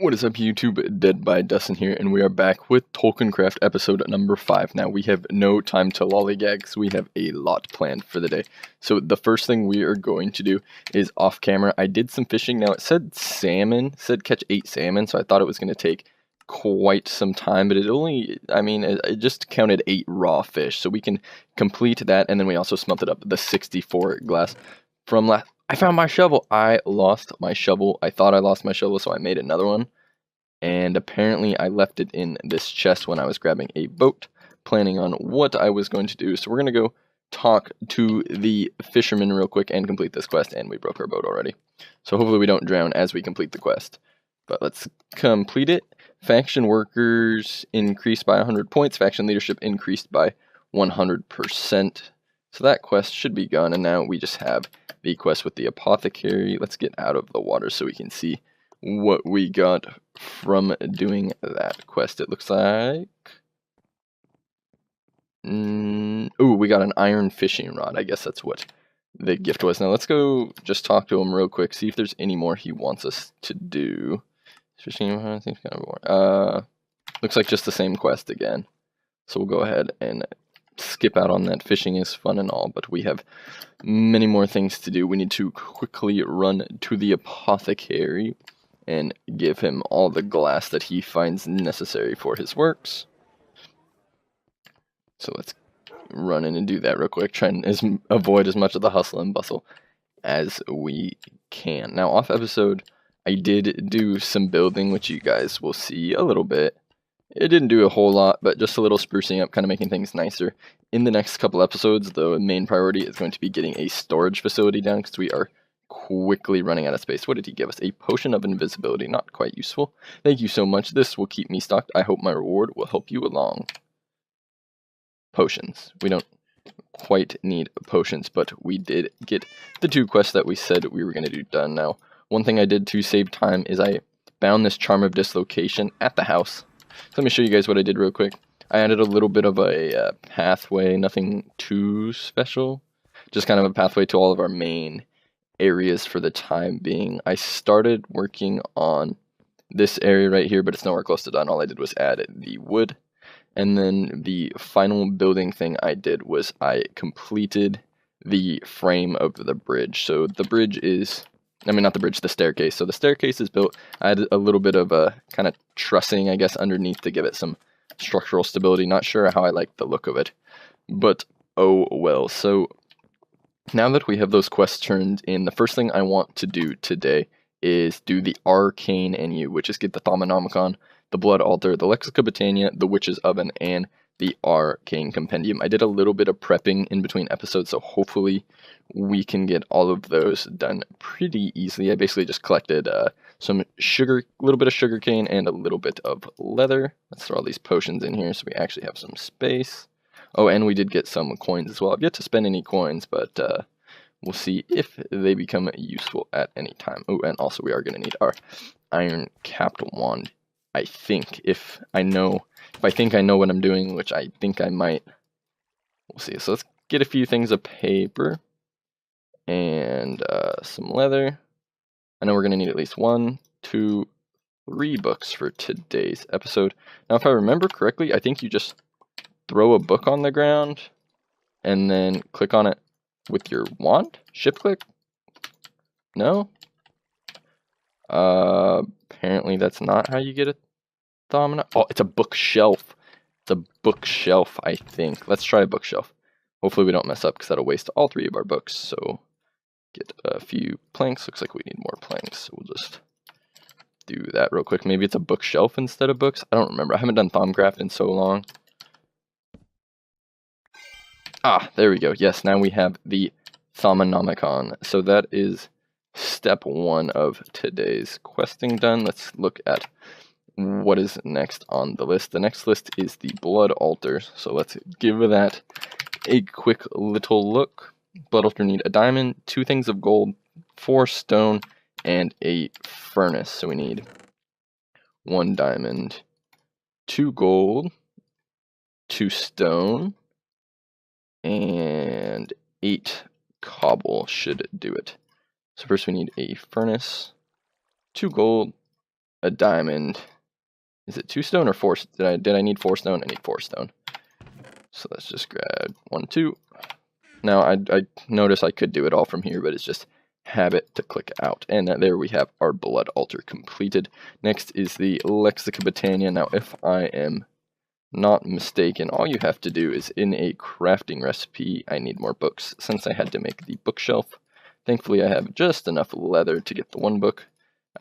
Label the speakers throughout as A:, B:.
A: What is up, YouTube? Dead by Dustin here, and we are back with Tolkiencraft episode number 5. Now, we have no time to lollygag, so we have a lot planned for the day. So, the first thing we are going to do is off camera. I did some fishing. Now, it said salmon, said catch 8 salmon, so I thought it was going to take quite some time, but it just counted 8 raw fish, so we can complete that, and then we also smelted up the 64 glass from last. I found my shovel. I lost my shovel. I thought I lost my shovel, so I made another one. And apparently I left it in this chest when I was grabbing a boat, planning on what I was going to do. So we're going to go talk to the fisherman real quick and complete this quest. And we broke our boat already. So hopefully we don't drown as we complete the quest. But let's complete it. Faction workers increased by 100 points. Faction leadership increased by 100%. So that quest should be gone. And now we just have the quest with the apothecary. Let's get out of the water so we can see what we got from doing that quest. It looks like ooh, we got an iron fishing rod. I guess that's what the gift was. Now let's go just talk to him real quick, see if there's any more he wants us to do. Fishing, I think kind of more. Looks like just the same quest again. So we'll go ahead and skip out on that. Fishing is fun and all, but we have many more things to do. We need to quickly run to the apothecary and give him all the glass that he finds necessary for his works. So let's run in and do that real quick, try and avoid as much of the hustle and bustle as we can. Now, off episode, I did do some building, which you guys will see a little bit. It didn't do a whole lot, but just a little sprucing up, kind of making things nicer. In the next couple episodes, the main priority is going to be getting a storage facility down, because we are quickly running out of space. What did he give us? A potion of invisibility. Not quite useful. Thank you so much. This will keep me stocked. I hope my reward will help you along. Potions. We don't quite need potions, but we did get the 2 quests that we said we were going to do done. Now, one thing I did to save time is I found this Charm of Dislocation at the house. So let me show you guys what I did real quick. I added a little bit of a pathway, nothing too special. Just kind of a pathway to all of our main areas for the time being. I started working on this area right here, but it's nowhere close to done. All I did was add the wood. And then the final building thing I did was I completed the frame of the bridge. So the bridge is, not the bridge, the staircase. So the staircase is built. I had a little bit of a kind of trussing, I guess, underneath to give it some structural stability. Not sure how I like the look of it, but oh well. So now that we have those quests turned in, the first thing I want to do today is do the Arcane NU, which is get the Thaumonomicon, the Blood Altar, the Lexica Botania, the Witch's Oven, and the Arcane Compendium. I did a little bit of prepping in between episodes, so hopefully we can get all of those done pretty easily. I basically just collected some sugar, a little bit of sugar cane, and a little bit of leather. Let's throw all these potions in here so we actually have some space. Oh, and we did get some coins as well. I've yet to spend any coins, but we'll see if they become useful at any time. Oh, and also we are going to need our iron capped wand. I think if I think I know what I'm doing, which I think I might. We'll see. So let's get a few things of paper and some leather. I know we're going to need at least 1, 2, 3 books for today's episode. Now, if I remember correctly, I think you just throw a book on the ground and then click on it with your wand? Shift click? No? Apparently that's not how you get a Thaumonomicon. Oh, it's a bookshelf. It's a bookshelf, I think. Let's try a bookshelf. Hopefully we don't mess up, because that'll waste all 3 of our books. So get a few planks. Looks like we need more planks. So we'll just do that real quick. Maybe it's a bookshelf instead of books. I don't remember. I haven't done Thaumcraft in so long. Ah, there we go. Yes, now we have the Thaumonomicon. So that is step 1 of today's questing done. Let's look at what is next on the list. The next list is the Blood Altar. So let's give that a quick little look. Blood Altar need a diamond, 2 things of gold, 4 stone, and a furnace. So we need 1 diamond, 2 gold, 2 stone, and 8 cobble should do it. So first we need a furnace, 2 gold, a diamond. Is it 2 stone or 4? Did I need 4 stone? I need 4 stone. So let's just grab 1, 2. Now I notice I could do it all from here, but it's just habit to click out. And there we have our blood altar completed. Next is the Lexica Britannia. Now if I am not mistaken, all you have to do is in a crafting recipe, I need more books since I had to make the bookshelf. Thankfully I have just enough leather to get the 1 book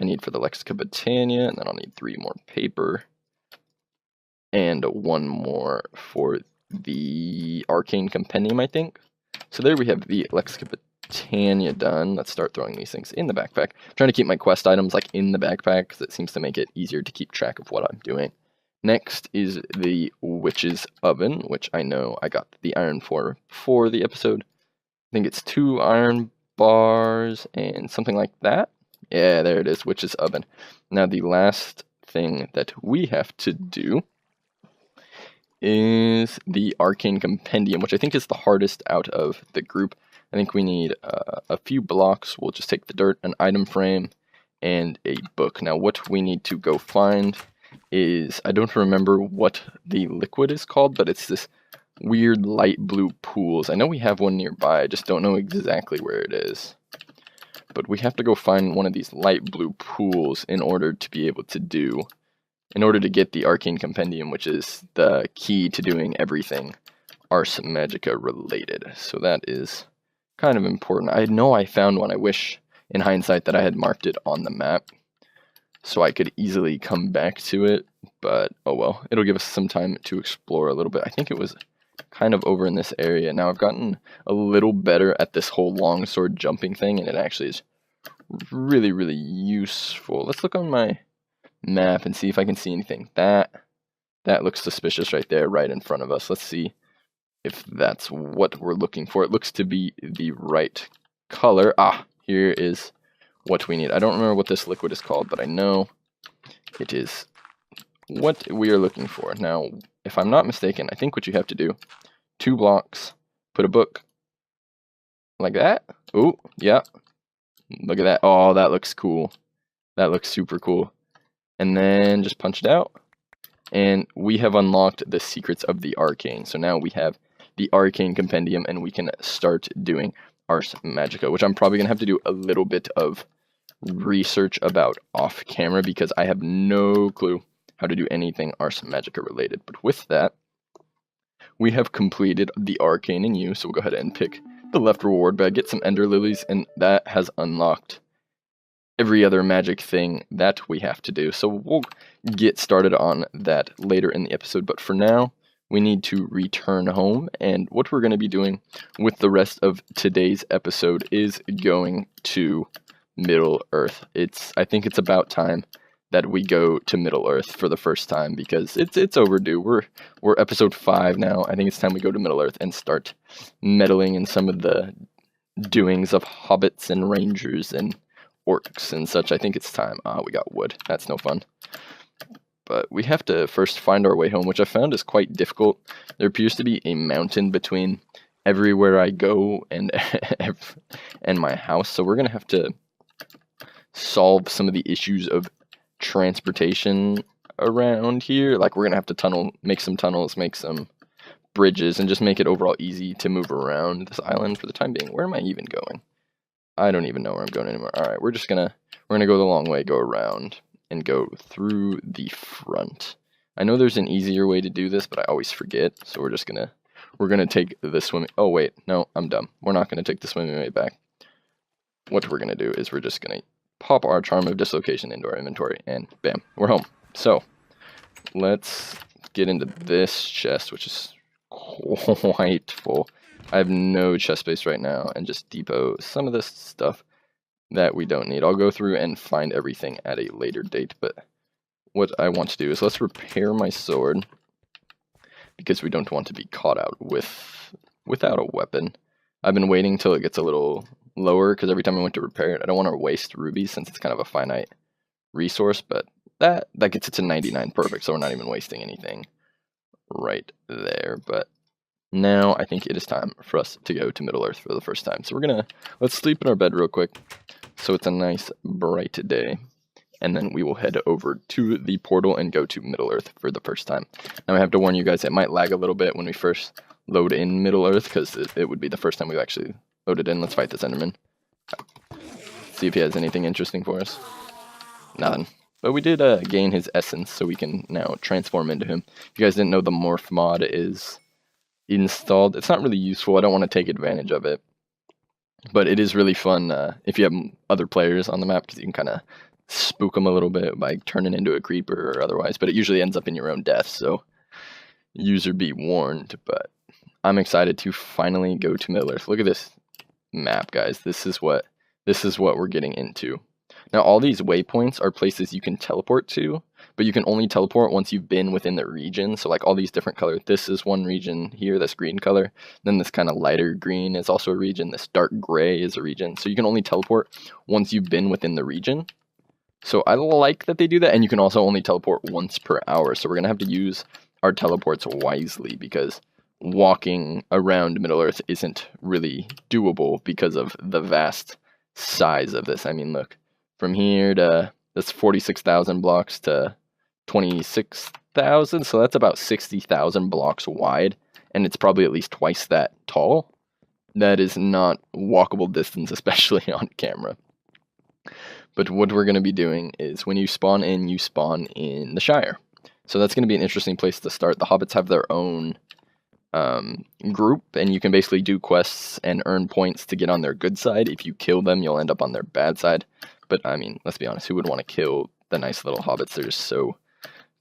A: I need for the Lexica Britannia, and then I'll need 3 more paper and 1 more for the Arcane Compendium, I think. So there we have the Lexica Britannia done. Let's start throwing these things in the backpack. I'm trying to keep my quest items like in the backpack because it seems to make it easier to keep track of what I'm doing. Next is the Witch's Oven, which I know I got the iron for the episode. I think it's 2 iron bars and something like that. Yeah, there it is, Witch's Oven. Now the last thing that we have to do is the Arcane Compendium, which I think is the hardest out of the group. I think we need a few blocks. We'll just take the dirt, an item frame, and a book. Now what we need to go find is, I don't remember what the liquid is called, but it's this weird light blue pools. I know we have one nearby, I just don't know exactly where it is. But we have to go find one of these light blue pools in order to be able to get the Arcane Compendium, which is the key to doing everything Ars Magica related. So that is kind of important. I know I found one. I wish, in hindsight, that I had marked it on the map so I could easily come back to it, but oh well. It'll give us some time to explore a little bit. I think it was kind of over in this area. Now I've gotten a little better at this whole longsword jumping thing, and it actually is really, really useful. Let's look on my map and see if I can see anything. That looks suspicious right there, right in front of us. Let's see if that's what we're looking for. It looks to be the right color. Ah, here is what we need. I don't remember what this liquid is called, but I know it is what we are looking for. Now, if I'm not mistaken, I think what you have to do, 2 blocks, put a book like that. Oh, yeah. Look at that. Oh, that looks cool. That looks super cool. And then just punch it out. And we have unlocked the secrets of the Arcane. So now we have the Arcane Compendium, and we can start doing Ars Magica, which I'm probably going to have to do a little bit of research about off camera because I have no clue how to do anything Ars Magica related. But with that, we have completed the Arcane in You, so we'll go ahead and pick the left reward bag, get some Ender Lilies, and that has unlocked every other magic thing that we have to do. So we'll get started on that later in the episode, but for now, we need to return home, and what we're going to be doing with the rest of today's episode is going to Middle Earth. I think it's about time that we go to Middle Earth for the first time because it's overdue. We're episode 5 now. I think it's time we go to Middle Earth and start meddling in some of the doings of hobbits and rangers and orcs and such. I think it's time. Ah, we got wood. That's no fun. But we have to first find our way home, which I found is quite difficult. There appears to be a mountain between everywhere I go and my house, so we're going to have to solve some of the issues of transportation around here. Like, we're going to have to make some tunnels, make some bridges, and just make it overall easy to move around this island for the time being. Where am I even going? I don't even know where I'm going anymore. Alright, we're gonna go the long way, go around, and go through the front. I know there's an easier way to do this, but I always forget, so we're gonna take the swimming... Oh, wait, no, I'm dumb. We're not gonna take the swimming way back. What we're gonna do is we're just gonna pop our Charm of Dislocation into our inventory, and bam, we're home. So, let's get into this chest, which is quite full. I have no chest space right now, and just depot some of this stuff that we don't need. I'll go through and find everything at a later date, but what I want to do is let's repair my sword, because we don't want to be caught out without a weapon. I've been waiting till it gets a little lower, because every time I went to repair it, I don't want to waste rubies, since it's kind of a finite resource, but that gets it to 99, perfect, so we're not even wasting anything right there. But now I think it is time for us to go to Middle Earth for the first time. So let's sleep in our bed real quick, so it's a nice bright day, and then we will head over to the portal and go to Middle-earth for the first time. Now I have to warn you guys, it might lag a little bit when we first load in Middle-earth, because it would be the first time we've actually loaded in. Let's fight this Enderman. See if he has anything interesting for us. Nothing. But we did gain his essence, so we can now transform into him. If you guys didn't know, the morph mod is installed. It's not really useful. I don't want to take advantage of it. But it is really fun if you have other players on the map, because you can kind of spook them a little bit by turning into a creeper or otherwise. But it usually ends up in your own death, so user be warned. But I'm excited to finally go to Middle-earth. Look at this map, guys. This is what we're getting into. Now, all these waypoints are places you can teleport to, but you can only teleport once you've been within the region. So, like, all these different colors. This is one region here, this green color. Then this kind of lighter green is also a region. This dark gray is a region. So you can only teleport once you've been within the region. So I like that they do that, and you can also only teleport once per hour. So we're going to have to use our teleports wisely, because walking around Middle-earth isn't really doable because of the vast size of this. I mean, look. From here to, that's 46,000 blocks to 26,000, so that's about 60,000 blocks wide, and it's probably at least twice that tall. That is not walkable distance, especially on camera. But what we're going to be doing is, when you spawn in the Shire. So that's going to be an interesting place to start. The hobbits have their own group, and you can basically do quests and earn points to get on their good side. If you kill them, you'll end up on their bad side. But, I mean, let's be honest, who would want to kill the nice little hobbits? They're just so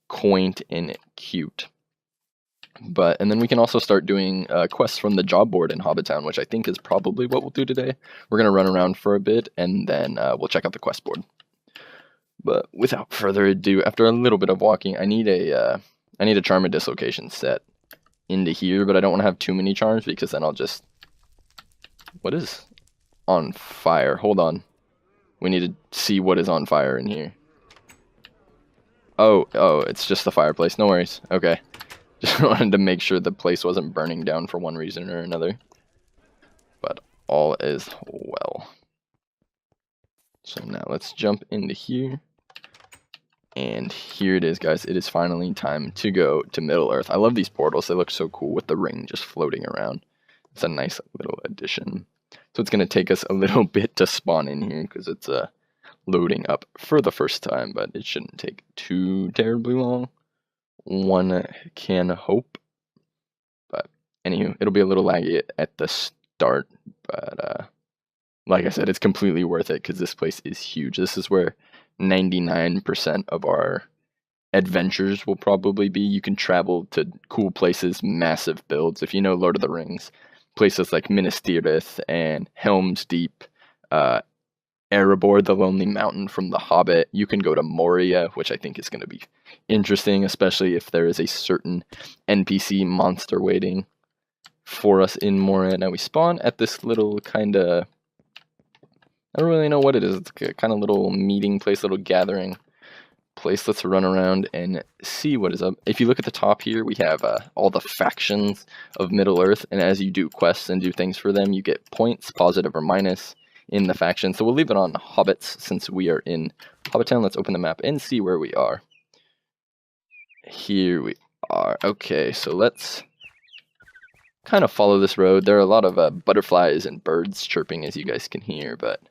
A: quaint and cute. And then we can also start doing quests from the job board in Hobbiton, which I think is probably what we'll do today. We're going to run around for a bit, and then we'll check out the quest board. But without further ado, after a little bit of walking, I need a charm of dislocation set into here, but I don't want to have too many charms, because then I'll just... What is on fire? Hold on. We need to see what is on fire in here. Oh, it's just the fireplace. No worries. Okay. Just wanted to make sure the place wasn't burning down for one reason or another. But all is well. So now let's jump into here. And here it is, guys. It is finally time to go to Middle-earth. I love these portals. They look so cool with the ring just floating around. It's a nice little addition. So it's going to take us a little bit to spawn in here, because it's loading up for the first time, but it shouldn't take too terribly long. One can hope. But anywho, it'll be a little laggy at the start, but like I said, it's completely worth it, because this place is huge. This is where 99% of our adventures will probably be. You can travel to cool places, massive builds. If you know Lord of the Rings, places like Minas Tirith and Helm's Deep, Erebor, the Lonely Mountain from The Hobbit. You can go to Moria, which I think is going to be interesting, especially if there is a certain NPC monster waiting for us in Moria. Now we spawn at this little kind of... I don't really know what it is. It's a kind of little meeting place, little gathering place. Let's run around and see what is up. If you look at the top here, we have all the factions of Middle-earth, and as you do quests and do things for them, you get points, positive or minus, in the faction. So we'll leave it on hobbits since we are in Hobbiton. Let's open the map and see where we are. Here we are. Okay, so let's kind of follow this road. There are a lot of butterflies and birds chirping, as you guys can hear, but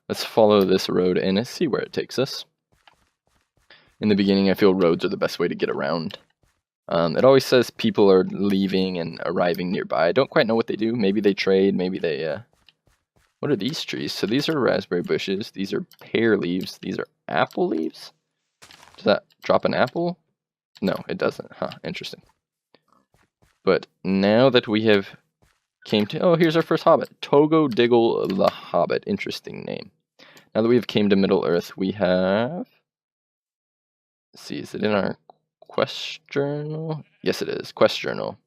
A: let's follow this road and see where it takes us. In the beginning, I feel roads are the best way to get around. It always says people are leaving and arriving nearby. I don't quite know what they do. Maybe they trade, maybe they... What are these trees? So these are raspberry bushes. These are pear leaves. These are apple leaves? Does that drop an apple? No, it doesn't. Huh, interesting. But now that we have came to... Oh, here's our first hobbit. Togo Diggle the Hobbit. Interesting name. Now that we have came to Middle-earth, we have... Let's see, is it in our quest journal? Yes, it is. Quest journal.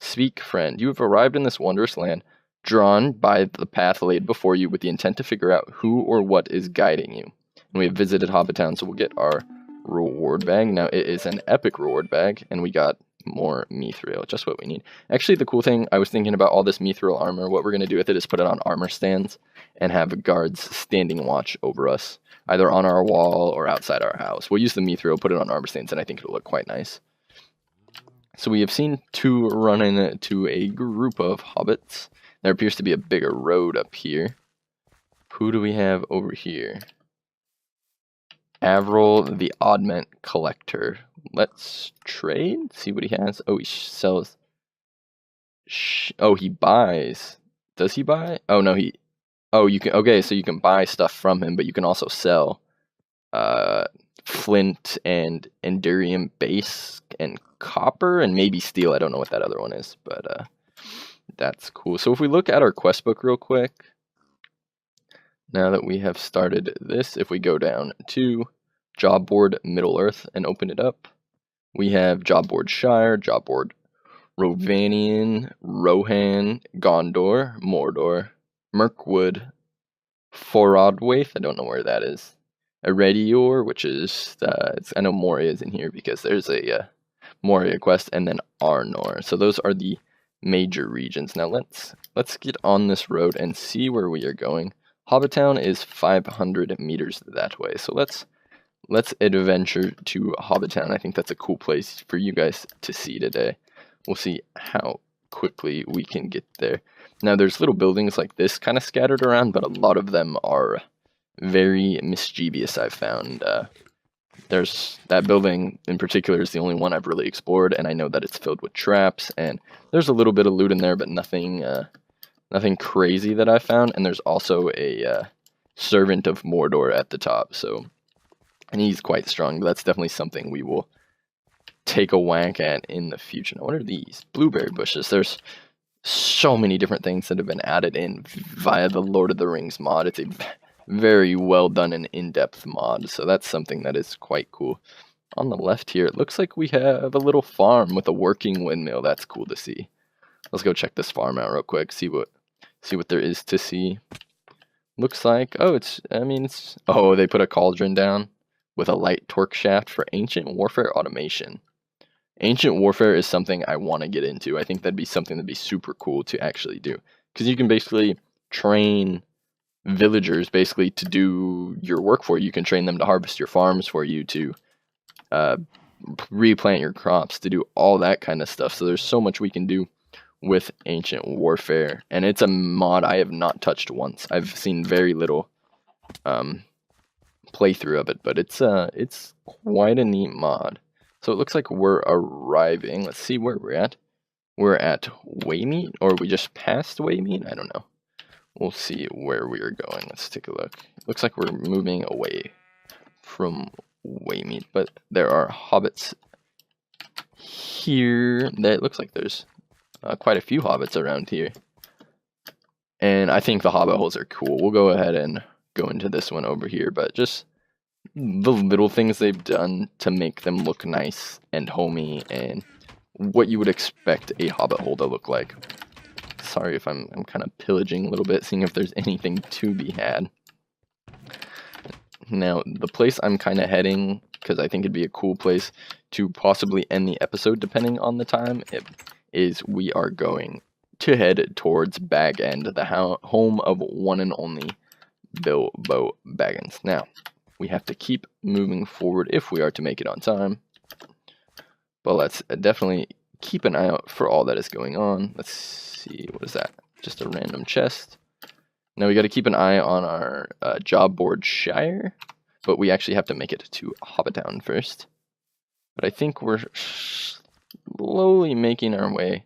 A: Speak, friend. You have arrived in this wondrous land, drawn by the path laid before you with the intent to figure out who or what is guiding you. And we have visited Hobbiton, so we'll get our reward bag. Now, it is an epic reward bag, and we got more mithril, just what we need. Actually, the cool thing, I was thinking about all this mithril armor. What we're going to do with it is put it on armor stands and have guards standing watch over us, either on our wall or outside our house. We'll use the mithril, put it on armor stands, and I think it'll look quite nice. So we have seen two run into a group of hobbits. There appears to be a bigger road up here. Who do we have over here? Avril the Oddment Collector. Let's trade, see what he has. Oh, he sells. Oh, he buys. Does he buy? Oh, no, he... Oh, you can... Okay, so you can buy stuff from him, but you can also sell flint and endurium base and copper and maybe steel. I don't know what that other one is, but that's cool. So if we look at our quest book real quick, now that we have started this, if we go down to Job Board Middle Earth and open it up, we have Job Board Shire, Job Board Rovanian, Rohan, Gondor, Mordor, Mirkwood, Forodwaith, I don't know where that is, Eredior, which is, I know Moria is in here because there's a Moria quest, and then Arnor. So those are the major regions. Now let's get on this road and see where we are going. Hobbiton is 500 meters that way, so let's adventure to Hobbiton. I think that's a cool place for you guys to see today. We'll see how quickly we can get there. Now there's little buildings like this kind of scattered around, but a lot of them are very mischievous, I've found. There's that building in particular is the only one I've really explored, and I know that it's filled with traps, and there's a little bit of loot in there, but nothing crazy that I found. And there's also a servant of Mordor at the top, so, and he's quite strong, but that's definitely something we will take a whack at in the future. Now, what are these? Blueberry bushes. There's so many different things that have been added in via the Lord of the Rings mod. It's a very well done and in-depth mod, so that's something that is quite cool. On the left here, it looks like we have a little farm with a working windmill. That's cool to see. Let's go check this farm out real quick, see what there is to see. Looks like, oh, oh, they put a cauldron down with a light torque shaft for ancient warfare automation. Ancient warfare is something I want to get into. I think that'd be something that'd be super cool to actually do, because you can basically train villagers basically to do your work for you. You can train them to harvest your farms for you, to replant your crops, to do all that kind of stuff. So there's so much we can do with Ancient Warfare, and it's a mod I have not touched once. I've seen very little playthrough of it, but it's quite a neat mod. So it looks like we're arriving. Let's see where we're at. We're at Waymeet, or we just passed Waymeet? I don't know. We'll see where we are going. Let's take a look. It looks like we're moving away from Waymeet, but there are hobbits here. It looks like there's quite a few hobbits around here. And I think the hobbit holes are cool. We'll go ahead and go into this one over here, but just the little things they've done to make them look nice and homey and what you would expect a hobbit hole to look like. Sorry if I'm kind of pillaging a little bit, seeing if there's anything to be had. Now, the place I'm kind of heading, because I think it'd be a cool place to possibly end the episode depending on the time, is we are going to head towards Bag End, the home of one and only Bilbo Baggins. Now, we have to keep moving forward if we are to make it on time. But let's definitely keep an eye out for all that is going on. Let's see, what is that? Just a random chest. Now we got to keep an eye on our job board Shire, but we actually have to make it to Hobbiton first. But I think we're slowly making our way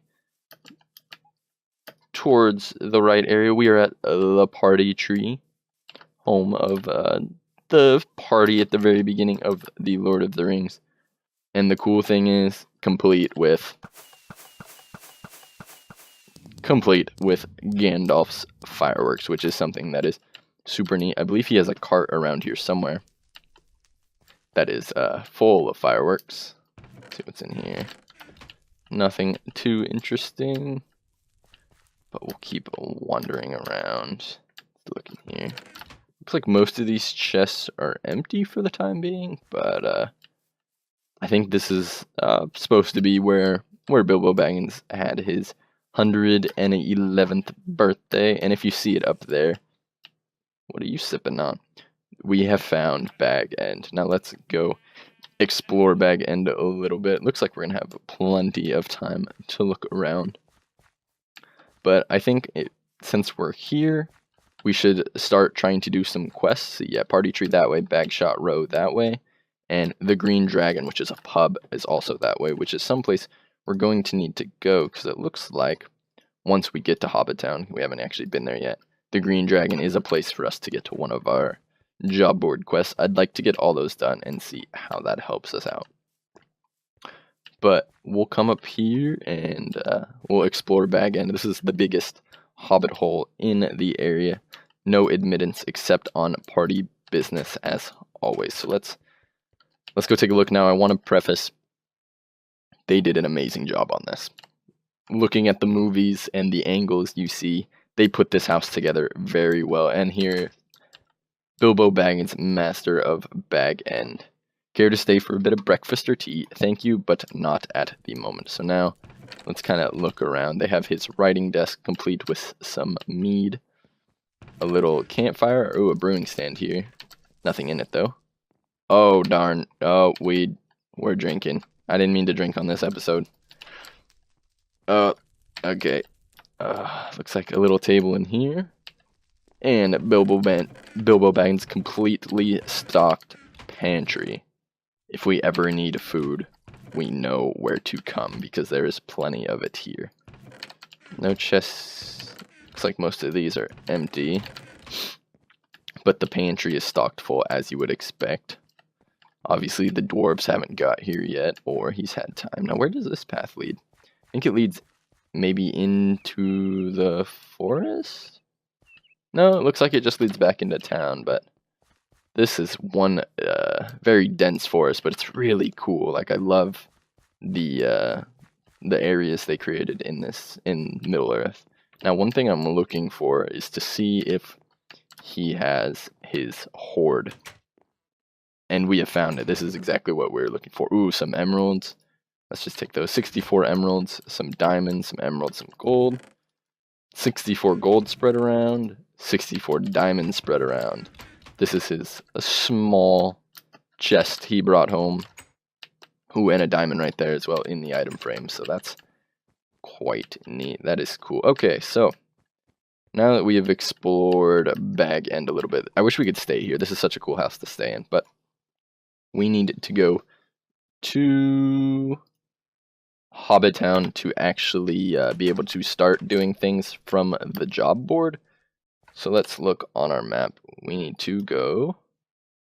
A: towards the right area. We are at the party tree, home of the party at the very beginning of the Lord of the Rings. And the cool thing is, complete with Gandalf's fireworks, which is something that is super neat. I believe he has a cart around here somewhere that is full of fireworks. Let's see what's in here. Nothing too interesting, but we'll keep wandering around. Let's look in here. Looks like most of these chests are empty for the time being, but I think this is supposed to be where Bilbo Baggins had his 111th birthday, and if you see it up there, What are you sipping on? We have found Bag End. Now let's go explore Bag End a little bit. Looks like we're gonna have plenty of time to look around. But I think since we're here, we should start trying to do some quests. So yeah, Party Tree that way, Bagshot Row that way, and the Green Dragon, which is a pub, is also that way, which is someplace we're going to need to go, because it looks like once we get to Hobbiton, we haven't actually been there yet, the Green Dragon is a place for us to get to one of our job board quests. I'd like to get all those done and see how that helps us out. But we'll come up here and we'll explore Bag End. This is the biggest hobbit hole in the area. No admittance except on party business as always. So let's go take a look now. I want to preface, they did an amazing job on this. Looking at the movies and the angles you see, they put this house together very well. And here, Bilbo Baggins, master of Bag End. Care to stay for a bit of breakfast or tea? Thank you, but not at the moment. So now, let's kind of look around. They have his writing desk complete with some mead. A little campfire. Oh, a brewing stand here. Nothing in it, though. Oh, darn. Oh, we're drinking. I didn't mean to drink on this episode. Okay. Looks like a little table in here. And Bilbo Baggins' completely stocked pantry. If we ever need food, we know where to come, because there is plenty of it here. No chests. Looks like most of these are empty. But the pantry is stocked full, as you would expect. Obviously, the dwarves haven't got here yet, or he's had time. Now, where does this path lead? I think it leads maybe into the forest? No, it looks like it just leads back into town, but this is one very dense forest, but it's really cool. Like, I love the areas they created in Middle-earth. Now, one thing I'm looking for is to see if he has his hoard. And we have found it. This is exactly what we're looking for. Ooh, some emeralds. Let's just take those. 64 emeralds, some diamonds, some emeralds, some gold. 64 gold spread around. 64 diamonds spread around. This is a small chest he brought home. Ooh, and a diamond right there as well in the item frame. So that's quite neat. That is cool. Okay, so now that we have explored Bag End a little bit, I wish we could stay here. This is such a cool house to stay in, but we need to go to Hobbiton to actually be able to start doing things from the job board. So let's look on our map. We need to go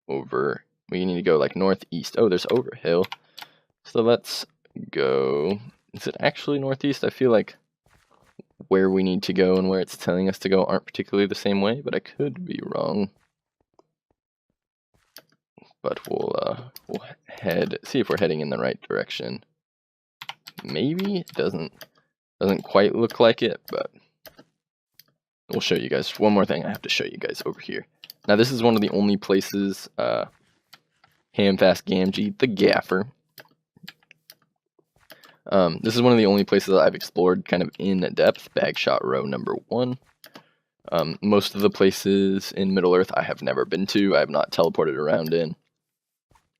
A: over. We need to go like northeast. Oh, there's Overhill. So let's go. Is it actually northeast? I feel like where we need to go and where it's telling us to go aren't particularly the same way, but I could be wrong. But we'll see if we're heading in the right direction. Maybe it doesn't quite look like it, but we'll show you guys. One more thing I have to show you guys over here. Now, this is one of the only places, Hamfast Gamgee, the Gaffer. This is one of the only places that I've explored kind of in depth, Bagshot Row number 1. Most of the places in Middle-earth I have never been to. I have not teleported around in.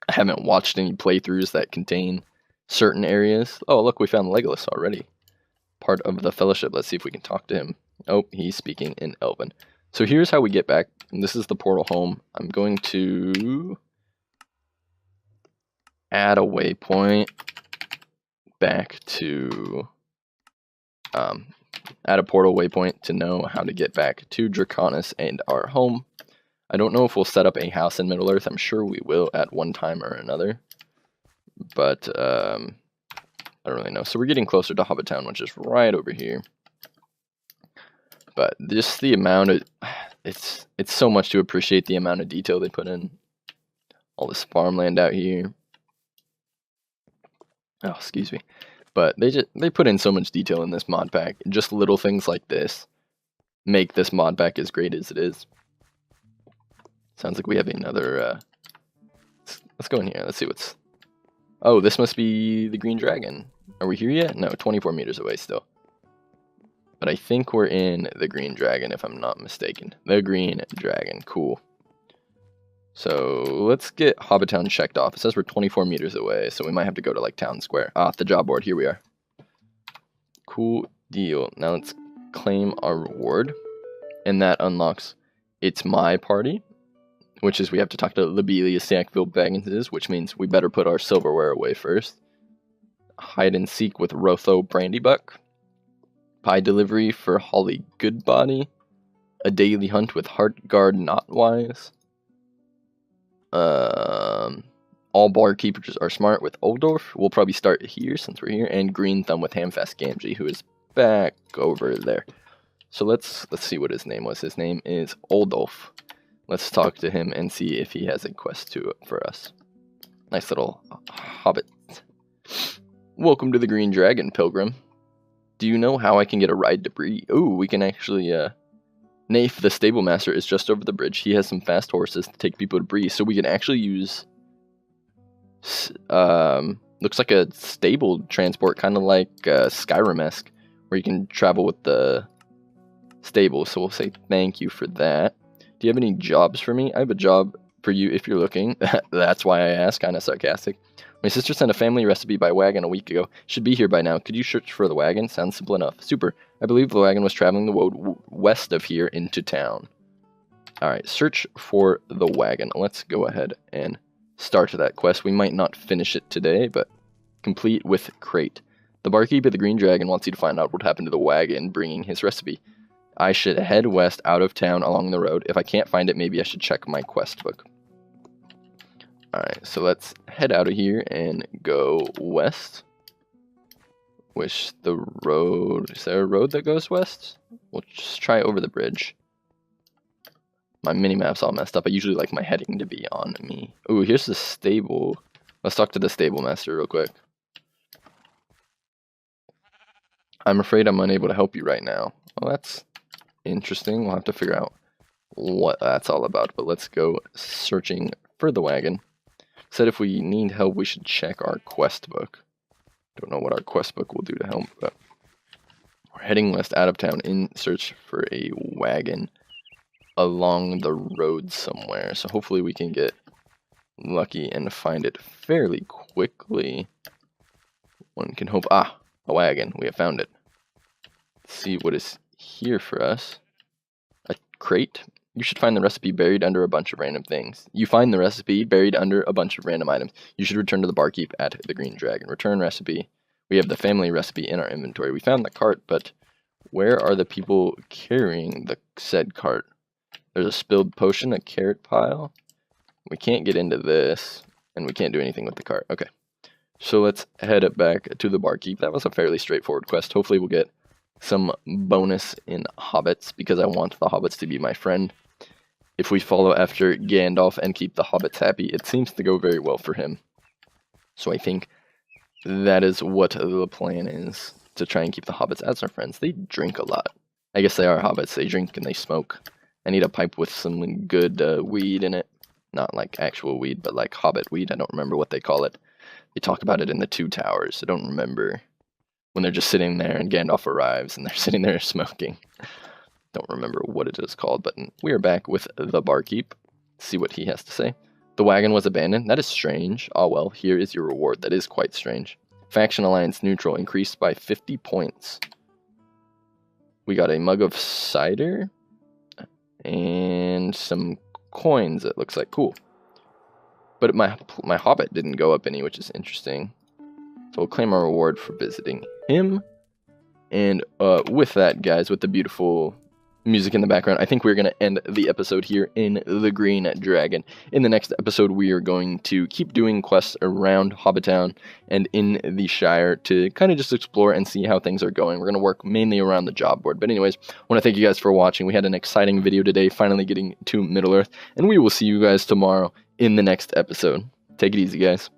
A: I haven't watched any playthroughs that contain certain areas. Oh, look, we found Legolas already. Part of the Fellowship. Let's see if we can talk to him. Oh, he's speaking in Elven. So here's how we get back. This is the portal home. I'm going to add a waypoint back to add a portal waypoint to know how to get back to Draconis and our home. I don't know if we'll set up a house in Middle-earth. I'm sure we will at one time or another, but I don't really know. So we're getting closer to Hobbiton, which is right over here. But just the amount of it's so much to appreciate, the amount of detail they put in. All this farmland out here. Oh, excuse me. But they put in so much detail in this mod pack. Just little things like this make this mod pack as great as it is. Sounds like we have another. Let's go in here. Let's see what's. Oh, this must be the Green Dragon. Are we here yet? No, 24 meters away still. But I think we're in the Green Dragon, if I'm not mistaken. The Green Dragon, cool. So let's get Hobbiton checked off. It says we're 24 meters away, so we might have to go to like Town Square. Ah, the job board, here we are. Cool deal. Now let's claim our reward. And that unlocks It's My Party, which is we have to talk to Lobelia Sackville Baggins, which means we better put our silverware away first. Hide and Seek with Rotho Brandybuck. Pie Delivery for Holly Goodbody. A Daily Hunt with Heartguard Knotwise. All Barkeepers Are Smart with Oldorf. We'll probably start here since we're here. And Green Thumb with Hamfast Gamgee, who is back over there. So let's see what his name was. His name is Oldolf. Let's talk to him and see if he has a quest for us. Nice little hobbit. Welcome to the Green Dragon, Pilgrim. Do you know how I can get a ride to Bree? Ooh, we can actually, Nafe, the stable master, is just over the bridge. He has some fast horses to take people to Bree, so we can actually use, looks like a stable transport, kind of like Skyrim-esque, where you can travel with the stable, so we'll say thank you for that. Do you have any jobs for me? I have a job for you if you're looking. That's why I asked, kind of sarcastic. My sister sent a family recipe by wagon a week ago. Should be here by now. Could you search for the wagon? Sounds simple enough. Super. I believe the wagon was traveling the road west of here into town. Alright, search for the wagon. Let's go ahead and start that quest. We might not finish it today, but complete with crate. The barkeep of the Green Dragon wants you to find out what happened to the wagon bringing his recipe. I should head west out of town along the road. If I can't find it, maybe I should check my quest book. Alright, so let's head out of here and go west. Wish the road... Is there a road that goes west? We'll just try over the bridge. My mini-map's all messed up. I usually like my heading to be on me. Ooh, here's the stable. Let's talk to the stable master real quick. I'm afraid I'm unable to help you right now. Well, that's interesting. We'll have to figure out what that's all about. But let's go searching for the wagon. Said if we need help, we should check our quest book. Don't know what our quest book will do to help, but we're heading west out of town in search for a wagon along the road somewhere. So hopefully we can get lucky and find it fairly quickly. One can hope. Ah, a wagon. We have found it. Let's see what is here for us. A crate. You should find the recipe buried under a bunch of random things. You find the recipe buried under a bunch of random items. You should return to the barkeep at the Green Dragon. Return recipe. We have the family recipe in our inventory. We found the cart, but where are the people carrying the said cart? There's a spilled potion, a carrot pile. We can't get into this, and we can't do anything with the cart. Okay, so let's head back to the barkeep. That was a fairly straightforward quest. Hopefully we'll get some bonus in hobbits, because I want the hobbits to be my friend. If we follow after Gandalf and keep the hobbits happy, it seems to go very well for him. So I think that is what the plan is, to try and keep the hobbits as our friends. They drink a lot. I guess they are hobbits. They drink and they smoke. I need a pipe with some good weed in it. Not like actual weed, but like hobbit weed. I don't remember what they call it. They talk about it in the Two Towers. I don't remember when they're just sitting there and Gandalf arrives and they're sitting there smoking. Don't remember what it is called, but we are back with the barkeep. See what he has to say. The wagon was abandoned. That is strange. Ah, well, here is your reward. That is quite strange. Faction Alliance neutral increased by 50 points. We got a mug of cider and some coins, it looks like. Cool. But my hobbit didn't go up any, which is interesting. So we'll claim our reward for visiting him. And with that, guys, with the beautiful music in the background, I think we're going to end the episode here in the Green Dragon. In the next episode, we are going to keep doing quests around Hobbiton and in the Shire to kind of just explore and see how things are going. We're going to work mainly around the job board. But anyways, I want to thank you guys for watching. We had an exciting video today, finally getting to Middle-earth, and we will see you guys tomorrow in the next episode. Take it easy, guys.